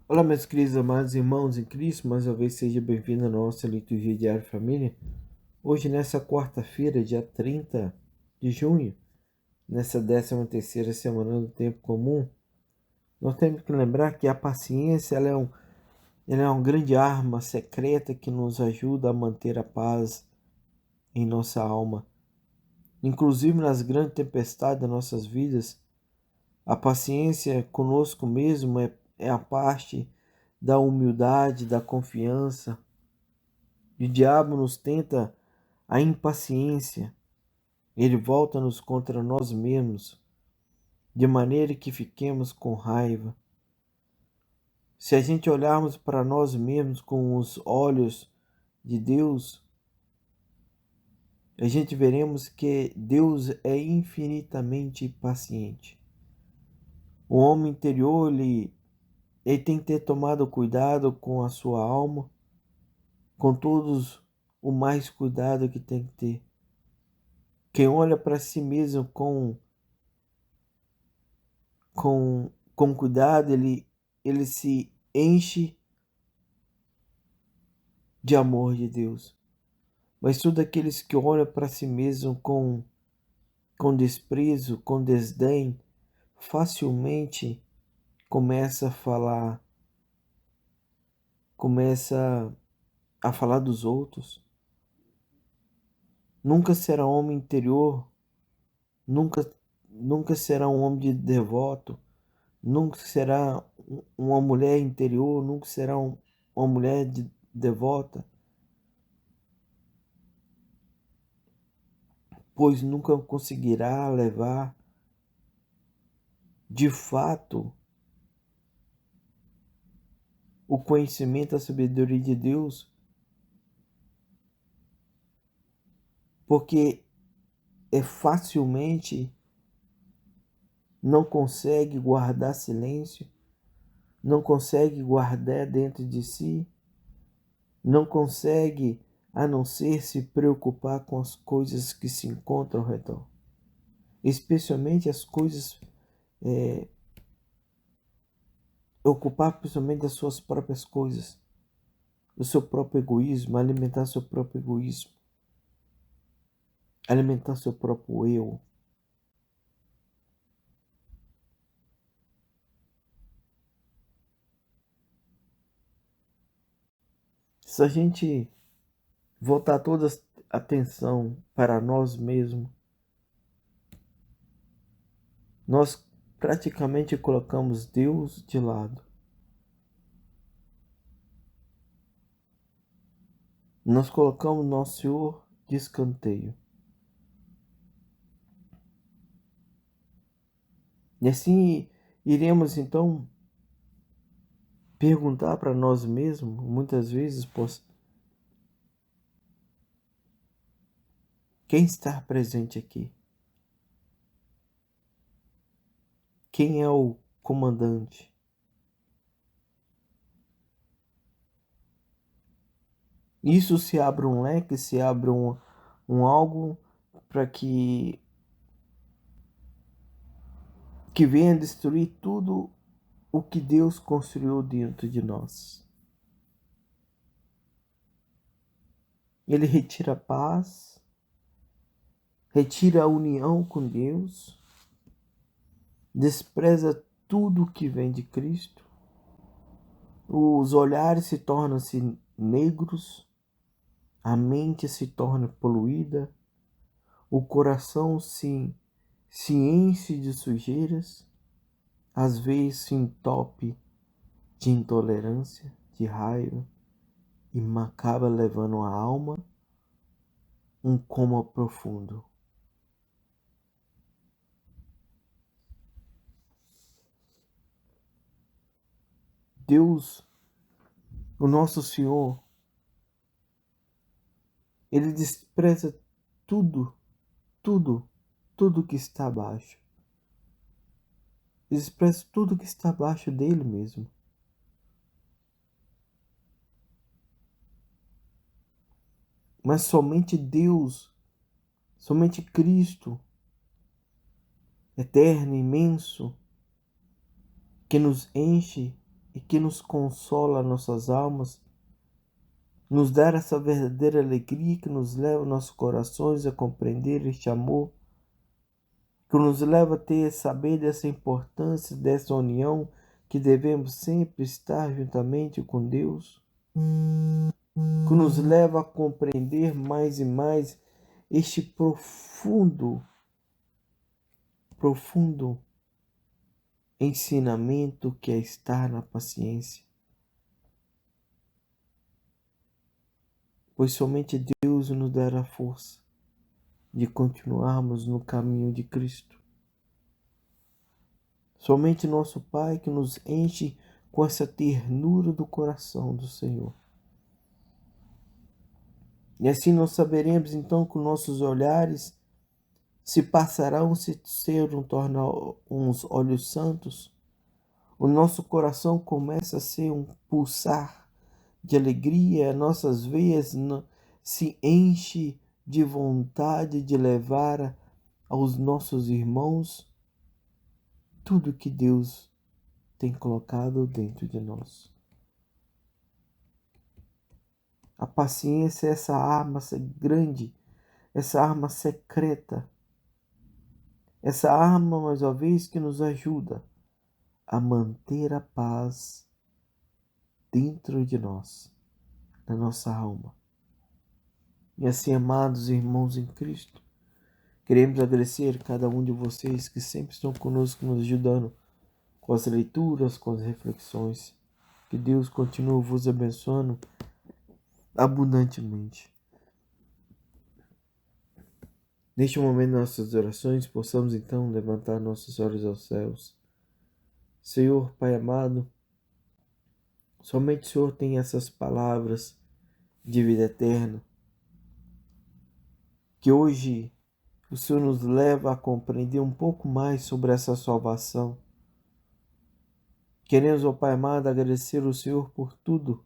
Olá, meus queridos amados irmãos em Cristo, mais uma vez seja bem-vindo à nossa liturgia diária família. Hoje, nessa quarta-feira, dia 30 de junho, nessa 13ª semana do tempo comum, nós temos que lembrar que a paciência ela é uma grande arma secreta que nos ajuda a manter a paz em nossa alma. Inclusive nas grandes tempestades das nossas vidas, a paciência conosco mesmo é a parte da humildade, da confiança. E o diabo nos tenta a impaciência. Ele volta-nos contra nós mesmos, de maneira que fiquemos com raiva. Se a gente olharmos para nós mesmos com os olhos de Deus, a gente veremos que Deus é infinitamente paciente. O homem interior, ele tem que ter tomado cuidado com a sua alma, com todos o mais cuidado que tem que ter. Quem olha para si mesmo com cuidado, ele se enche de amor de Deus. Mas todos aqueles que olham para si mesmo com desprezo, com desdém, facilmente começa a falar dos outros. Nunca será homem interior, nunca, nunca será um homem de devoto, nunca será uma mulher interior, nunca será uma mulher devota, pois nunca conseguirá levar de fato o conhecimento, a sabedoria de Deus, porque facilmente não consegue guardar silêncio, não consegue guardar dentro de si, não consegue a não ser se preocupar com as coisas que se encontram ao redor, especialmente as coisas, ocupar principalmente das suas próprias coisas, do seu próprio egoísmo, alimentar seu próprio egoísmo, alimentar seu próprio eu. Se a gente voltar toda a atenção para nós mesmos, nós praticamente colocamos Deus de lado. Nós colocamos nosso Senhor de escanteio. E assim iremos então perguntar para nós mesmos, muitas vezes, pois, quem está presente aqui? Quem é o comandante? Isso se abre um leque, se abre um algo para que venha destruir tudo o que Deus construiu dentro de nós. Ele retira a paz, retira a união com Deus, despreza tudo que vem de Cristo, os olhares se tornam-se negros, a mente se torna poluída, o coração se enche de sujeiras, às vezes se entope de intolerância, de raiva, e acaba levando a alma um coma profundo. Deus, o nosso Senhor, Ele despreza tudo, tudo, tudo que está abaixo. Ele despreza tudo que está abaixo dele mesmo. Mas somente Deus, somente Cristo, eterno, imenso, que nos enche e que nos consola nossas almas, nos dá essa verdadeira alegria que nos leva nossos corações a compreender este amor, que nos leva a ter saber dessa importância, dessa união, que devemos sempre estar juntamente com Deus, que nos leva a compreender mais e mais este profundo ensinamento que é estar na paciência. Pois somente Deus nos dará força de continuarmos no caminho de Cristo. Somente nosso Pai que nos enche com essa ternura do coração do Senhor. E assim nós saberemos então que nossos olhares se passarão se tornar uns olhos santos. O nosso coração começa a ser um pulsar de alegria, nossas veias se enche de vontade de levar aos nossos irmãos tudo que Deus tem colocado dentro de nós. A paciência é essa arma grande, essa arma secreta, essa arma, mais uma vez, que nos ajuda a manter a paz dentro de nós, na nossa alma. E assim, amados irmãos em Cristo, queremos agradecer a cada um de vocês que sempre estão conosco, nos ajudando com as leituras, com as reflexões. Que Deus continue vos abençoando abundantemente. Neste momento, nossas orações, possamos então levantar nossos olhos aos céus. Senhor, Pai amado, somente o Senhor tem essas palavras de vida eterna, que hoje o Senhor nos leva a compreender um pouco mais sobre essa salvação. Queremos, ó Pai amado, agradecer ao Senhor por tudo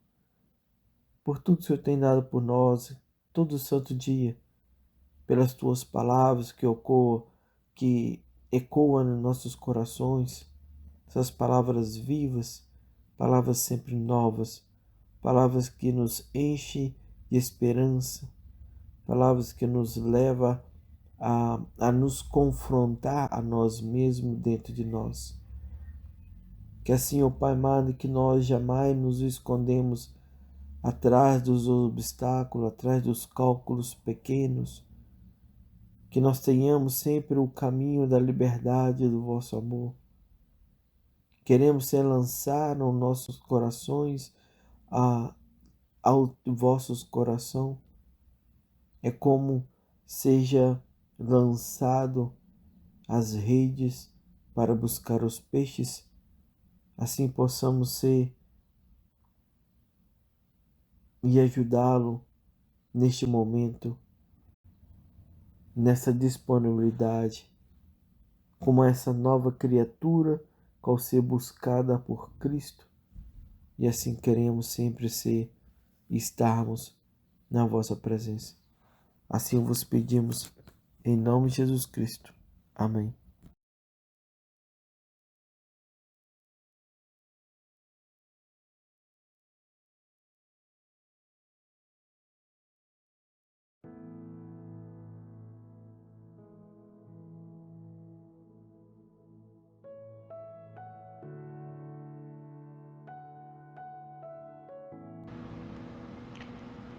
que o Senhor tem dado por nós, todo santo dia, pelas Tuas palavras que ecoam nos nossos corações, essas palavras vivas, palavras sempre novas, palavras que nos enchem de esperança, palavras que nos levam a nos confrontar a nós mesmos dentro de nós. Que assim, ó Pai amado, que nós jamais nos escondemos atrás dos obstáculos, atrás dos cálculos pequenos, que nós tenhamos sempre o caminho da liberdade do vosso amor. Queremos ser lançar nos nossos corações ao vossos coração. É como seja lançado as redes para buscar os peixes, assim possamos ser e ajudá-lo neste momento, nessa disponibilidade, como essa nova criatura ao ser buscada por Cristo. E assim queremos sempre ser e estarmos na vossa presença. Assim vos pedimos, em nome de Jesus Cristo. Amém.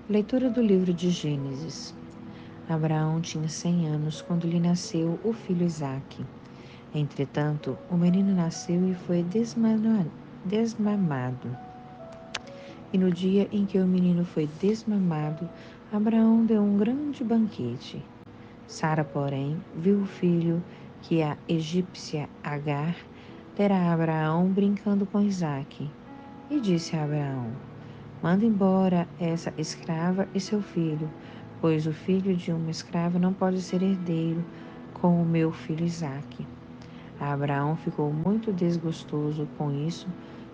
Leitura do livro de Gênesis. Abraão tinha 100 anos quando lhe nasceu o filho Isaque. Entretanto, o menino nasceu e foi desmamado. E no dia em que o menino foi desmamado, Abraão deu um grande banquete. Sara, porém, viu o filho que a egípcia Agar dera a Abraão brincando com Isaque. E disse a Abraão: Manda embora essa escrava e seu filho, pois o filho de uma escrava não pode ser herdeiro com o meu filho Isaque. Abraão ficou muito desgostoso com isso,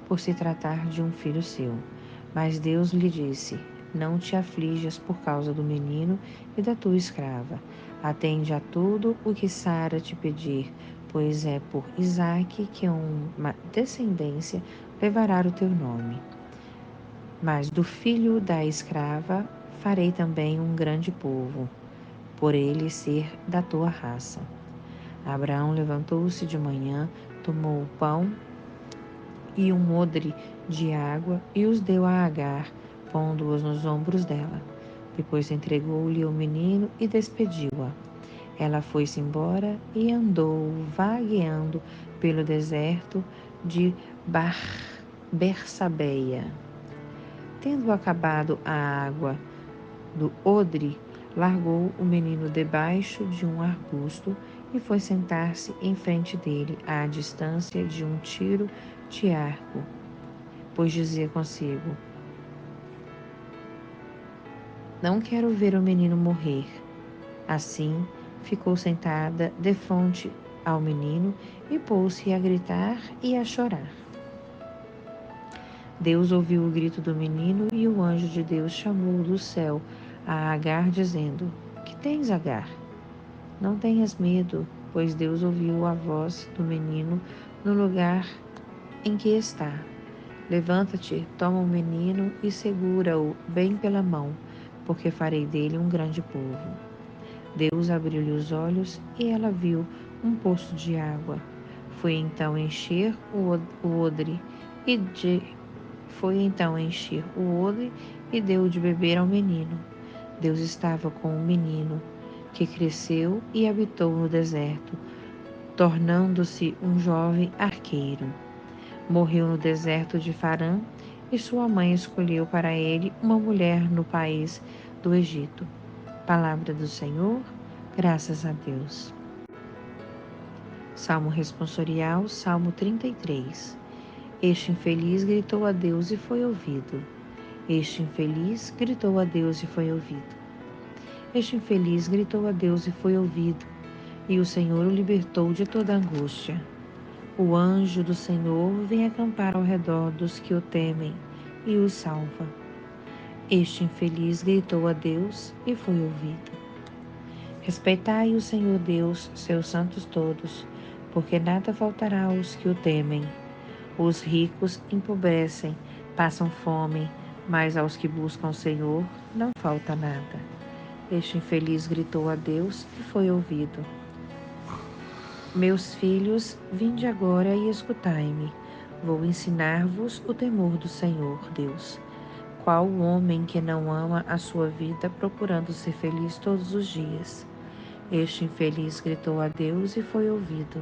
por se tratar de um filho seu. Mas Deus lhe disse: Não te aflijas por causa do menino e da tua escrava. Atende a tudo o que Sara te pedir, pois é por Isaque que uma descendência levará o teu nome. Mas do filho da escrava farei também um grande povo, por ele ser da tua raça. Abraão levantou-se de manhã, tomou o pão e um odre de água e os deu a Agar, pondo-os nos ombros dela. Depois entregou-lhe o menino e despediu-a. Ela foi-se embora e andou vagueando pelo deserto de Bersabeia. Tendo acabado a água do odre, largou o menino debaixo de um arbusto e foi sentar-se em frente dele, à distância de um tiro de arco, pois dizia consigo: não quero ver o menino morrer. Assim, ficou sentada defronte ao menino e pôs-se a gritar e a chorar. Deus ouviu o grito do menino e o anjo de Deus chamou do céu a Agar, dizendo: que tens, Agar? Não tenhas medo, pois Deus ouviu a voz do menino no lugar em que está. Levanta-te, toma o menino e segura-o bem pela mão, porque farei dele um grande povo. Deus abriu-lhe os olhos e ela viu um poço de água. Foi então encher o odre e deu de beber ao menino. Deus estava com o menino, que cresceu e habitou no deserto, tornando-se um jovem arqueiro. Morreu no deserto de Farã e sua mãe escolheu para ele uma mulher no país do Egito. Palavra do Senhor, graças a Deus. Salmo responsorial, Salmo 33. Este infeliz gritou a Deus e foi ouvido. Este infeliz gritou a Deus e foi ouvido. Este infeliz gritou a Deus e foi ouvido, e o Senhor o libertou de toda angústia. O anjo do Senhor vem acampar ao redor dos que o temem e os salva. Este infeliz gritou a Deus e foi ouvido. Respeitai o Senhor Deus, seus santos todos, porque nada faltará aos que o temem. Os ricos empobrecem, passam fome, mas aos que buscam o Senhor não falta nada. Este infeliz gritou a Deus e foi ouvido. Meus filhos, vinde agora e escutai-me. Vou ensinar-vos o temor do Senhor, Deus. Qual o homem que não ama a sua vida, procurando ser feliz todos os dias? Este infeliz gritou a Deus e foi ouvido.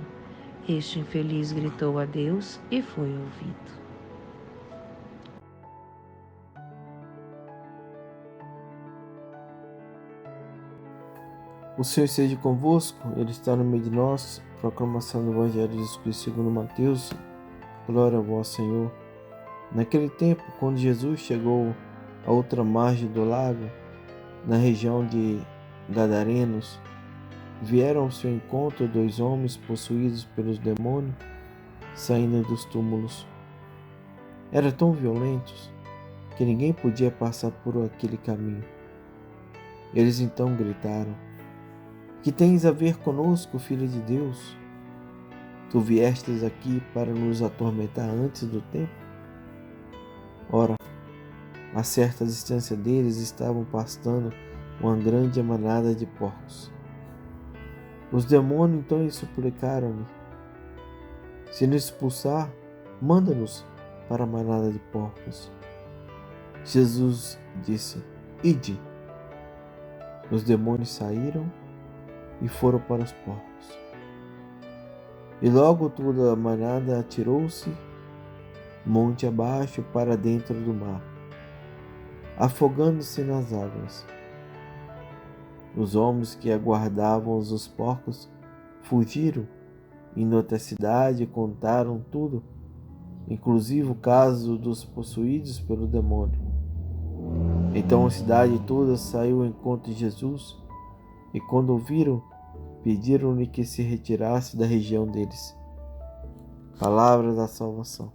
Este infeliz gritou a Deus e foi ouvido. O Senhor esteja convosco, Ele está no meio de nós. Proclamação do Evangelho de Jesus Cristo segundo Mateus. Glória a vós, Senhor. Naquele tempo, quando Jesus chegou à outra margem do lago, na região de Gadarenos, vieram ao seu encontro 2 homens possuídos pelos demônios, saindo dos túmulos. Eram tão violentos que ninguém podia passar por aquele caminho. Eles então gritaram: que tens a ver conosco, Filho de Deus? Tu viestes aqui para nos atormentar antes do tempo? Ora, a certa distância deles estavam pastando uma grande manada de porcos. Os demônios então lhe suplicaram-lhe: se nos expulsar, manda-nos para a manada de porcos. Jesus disse: ide. Os demônios saíram e foram para os porcos. E logo toda a manada atirou-se monte abaixo para dentro do mar, afogando-se nas águas. Os homens que aguardavam os porcos fugiram, indo até a cidade e contaram tudo, inclusive o caso dos possuídos pelo demônio. Então a cidade toda saiu ao encontro de Jesus, e quando ouviram, pediram-lhe que se retirasse da região deles. Palavra da salvação.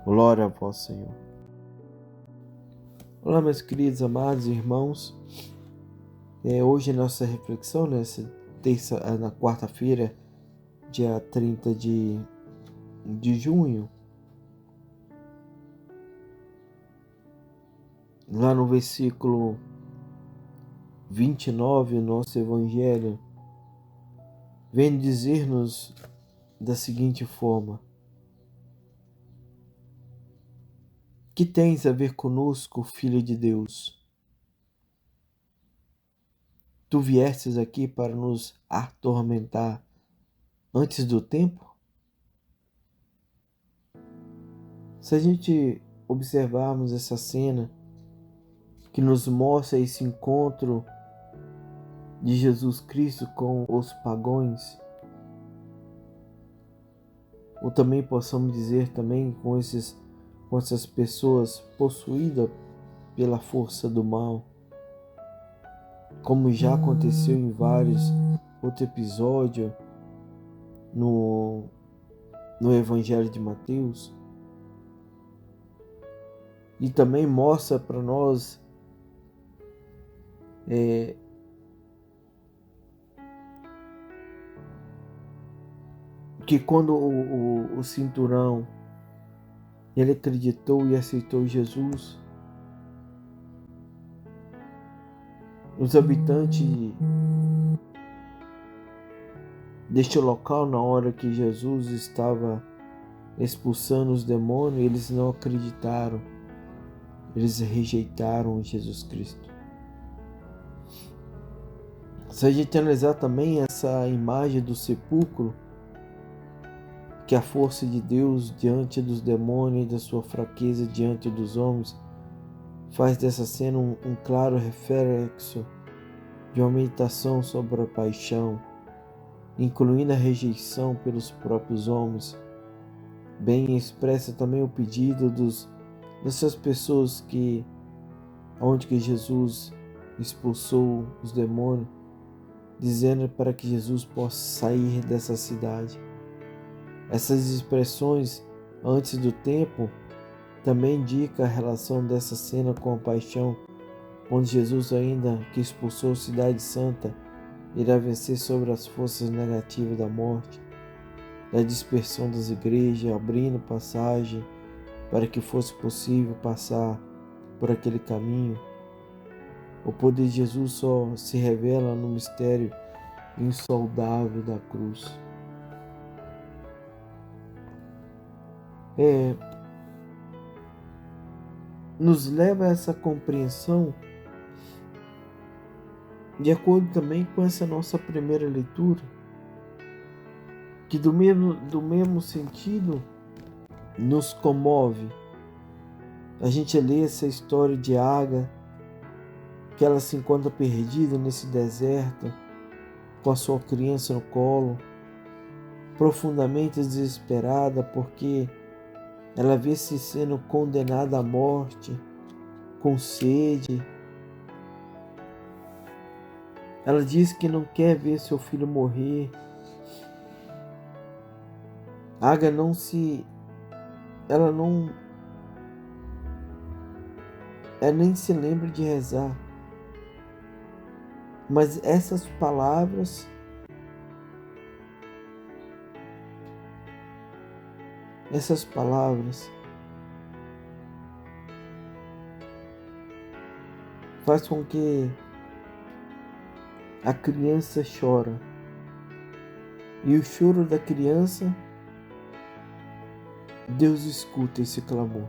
Glória a vós, Senhor. Olá, meus queridos, amados irmãos. Hoje a nossa reflexão, na quarta-feira, dia 30 de junho, lá no versículo 29, o nosso evangelho vem dizer-nos da seguinte forma: que tens a ver conosco, Filho de Deus? Tu viestes aqui para nos atormentar antes do tempo? Se a gente observarmos essa cena que nos mostra esse encontro de Jesus Cristo com os pagãos, ou também possamos dizer também com essas pessoas possuídas pela força do mal, como já aconteceu em vários outros episódios no Evangelho de Mateus, e também mostra para nós que quando o cinturão ele acreditou e aceitou Jesus, os habitantes deste local, na hora que Jesus estava expulsando os demônios, eles não acreditaram, eles rejeitaram Jesus Cristo. Se a gente analisar também essa imagem do sepulcro, que a força de Deus diante dos demônios e da sua fraqueza diante dos homens, faz dessa cena um claro reflexo de uma meditação sobre a paixão, incluindo a rejeição pelos próprios homens. Bem expressa também o pedido dessas pessoas onde que Jesus expulsou os demônios, dizendo para que Jesus possa sair dessa cidade. Essas expressões antes do tempo também indicam a relação dessa cena com a paixão, onde Jesus, ainda que expulsou a cidade santa, irá vencer sobre as forças negativas da morte, da dispersão das igrejas, abrindo passagem para que fosse possível passar por aquele caminho. O poder de Jesus só se revela no mistério insondável da cruz. Nos leva a essa compreensão, de acordo também com essa nossa primeira leitura, que do mesmo sentido nos comove. A gente lê essa história de Agar, que ela se encontra perdida nesse deserto, com a sua criança no colo, profundamente desesperada, porque ela vê-se sendo condenada à morte, com sede. Ela diz que não quer ver seu filho morrer. Agar ela nem se lembra de rezar. Mas essas palavras faz com que a criança chora. E o choro da criança, Deus escuta esse clamor.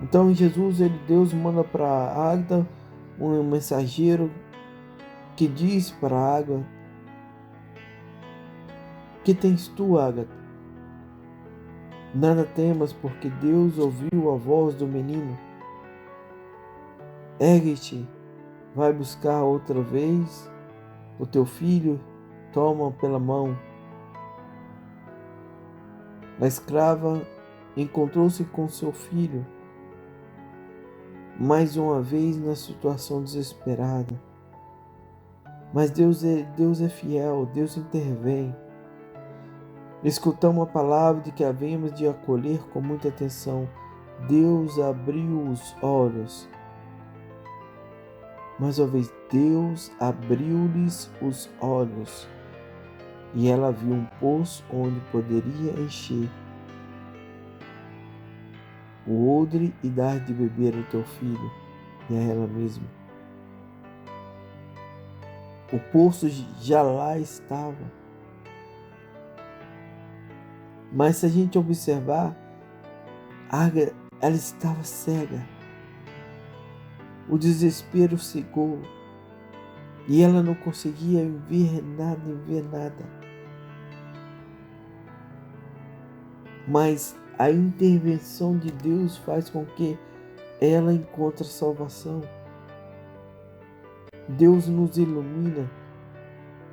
Então Deus manda para Agar um mensageiro que diz para Agar: que tens tu, Agar? Nada temas, porque Deus ouviu a voz do menino. Ergue-te, vai buscar outra vez o teu filho, toma pela mão. A escrava encontrou-se com seu filho, mais uma vez na situação desesperada. Mas Deus é fiel, Deus intervém. Escutamos a palavra de que havemos de acolher com muita atenção. Deus abriu os olhos. Mais uma vez, Deus abriu-lhes os olhos. E ela viu um poço onde poderia encher. o odre e dar de beber ao teu filho e a ela mesma. O poço já lá estava. Mas se a gente observar, Agar, ela estava cega. O desespero cegou e ela não conseguia ver nada. Mas a intervenção de Deus faz com que ela encontre salvação. Deus nos ilumina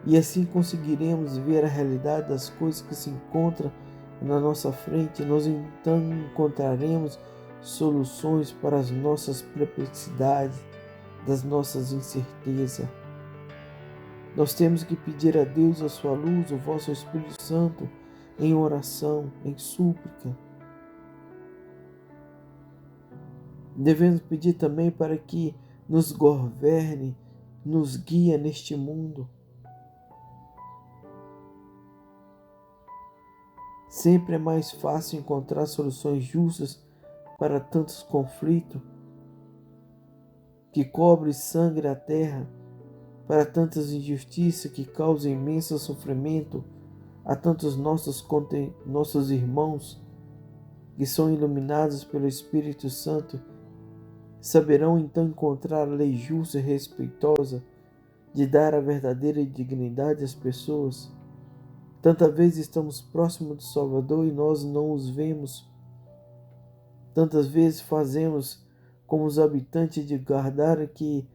e assim conseguiremos ver a realidade das coisas que se encontram na nossa frente. Nós então encontraremos soluções para as nossas perplexidades, das nossas incertezas. Nós temos que pedir a Deus a sua luz, o vosso Espírito Santo, em oração, em súplica. Devemos pedir também para que nos governe, nos guie neste mundo. Sempre é mais fácil encontrar soluções justas para tantos conflitos que cobrem sangue a terra, para tantas injustiças que causam imenso sofrimento a tantos nossos irmãos que são iluminados pelo Espírito Santo. Saberão então encontrar a lei justa e respeitosa de dar a verdadeira dignidade às pessoas. Tantas vezes estamos próximos do Salvador e nós não os vemos. Tantas vezes fazemos como os habitantes de Gadara, que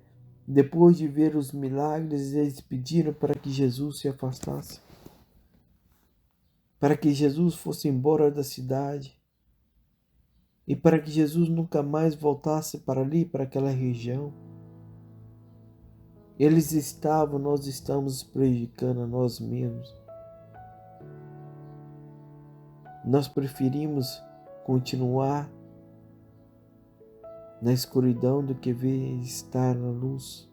depois de ver os milagres, eles pediram para que Jesus se afastasse, para que Jesus fosse embora da cidade e para que Jesus nunca mais voltasse para ali, para aquela região. Nós estamos prejudicando a nós mesmos. Nós preferimos continuar na escuridão do que ver estar na luz.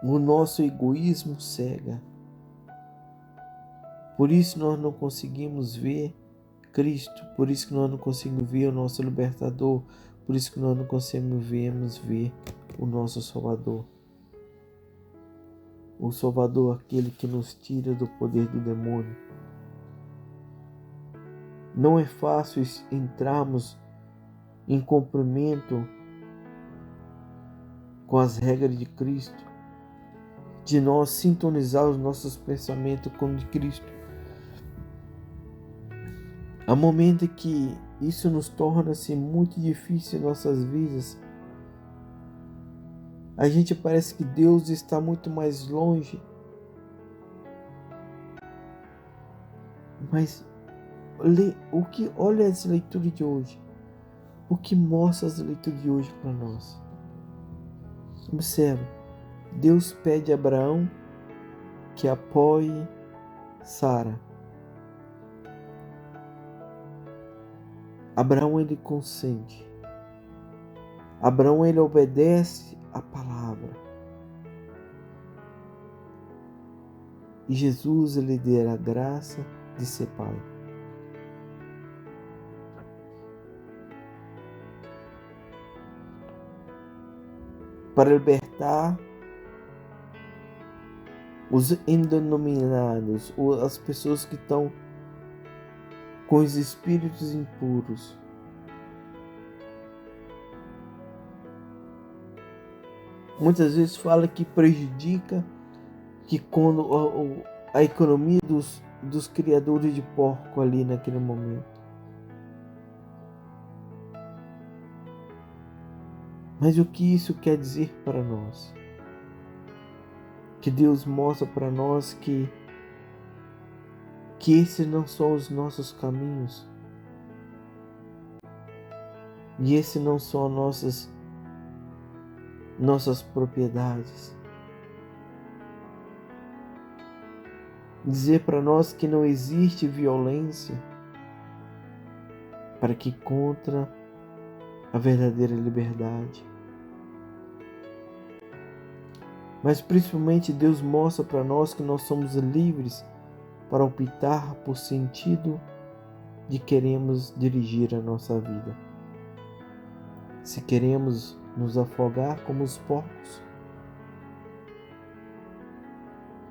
O nosso egoísmo cega. Por isso nós não conseguimos ver Cristo, por isso que nós não conseguimos ver o nosso libertador, por isso que nós não conseguimos ver o nosso Salvador. O Salvador, aquele que nos tira do poder do demônio. Não é fácil entrarmos em cumprimento com as regras de Cristo, de nós sintonizar os nossos pensamentos com o de Cristo. Há momentos que isso nos torna-se muito difícil em nossas vidas. A gente parece que Deus está muito mais longe. Mas olha essa leitura de hoje. O que mostra essa leitura de hoje para nós? Observe. Deus pede a Abraão que apoie Sara. Abraão, ele consente. Abraão, ele obedece a palavra. E Jesus, ele deu a graça de ser pai. Para libertar os endenominados, ou as pessoas que estão com os espíritos impuros. Muitas vezes fala que prejudica, que quando a economia dos criadores de porco ali naquele momento. Mas o que isso quer dizer para nós? Que Deus mostra para nós que esses não são os nossos caminhos. E esses não são nossas propriedades. Dizer para nós que não existe violência para que contra a verdadeira liberdade. Mas principalmente Deus mostra para nós que nós somos livres para optar por sentido de queremos dirigir a nossa vida. Se queremos nos afogar como os porcos,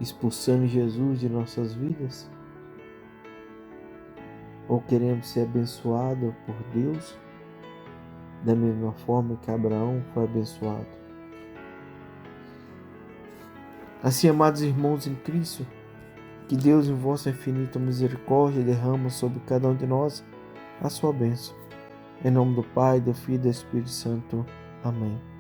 expulsando Jesus de nossas vidas, ou queremos ser abençoados por Deus, da mesma forma que Abraão foi abençoado. Assim, amados irmãos em Cristo, que Deus, em vossa infinita misericórdia, derrama sobre cada um de nós a sua bênção. Em nome do Pai, do Filho e do Espírito Santo. Amém.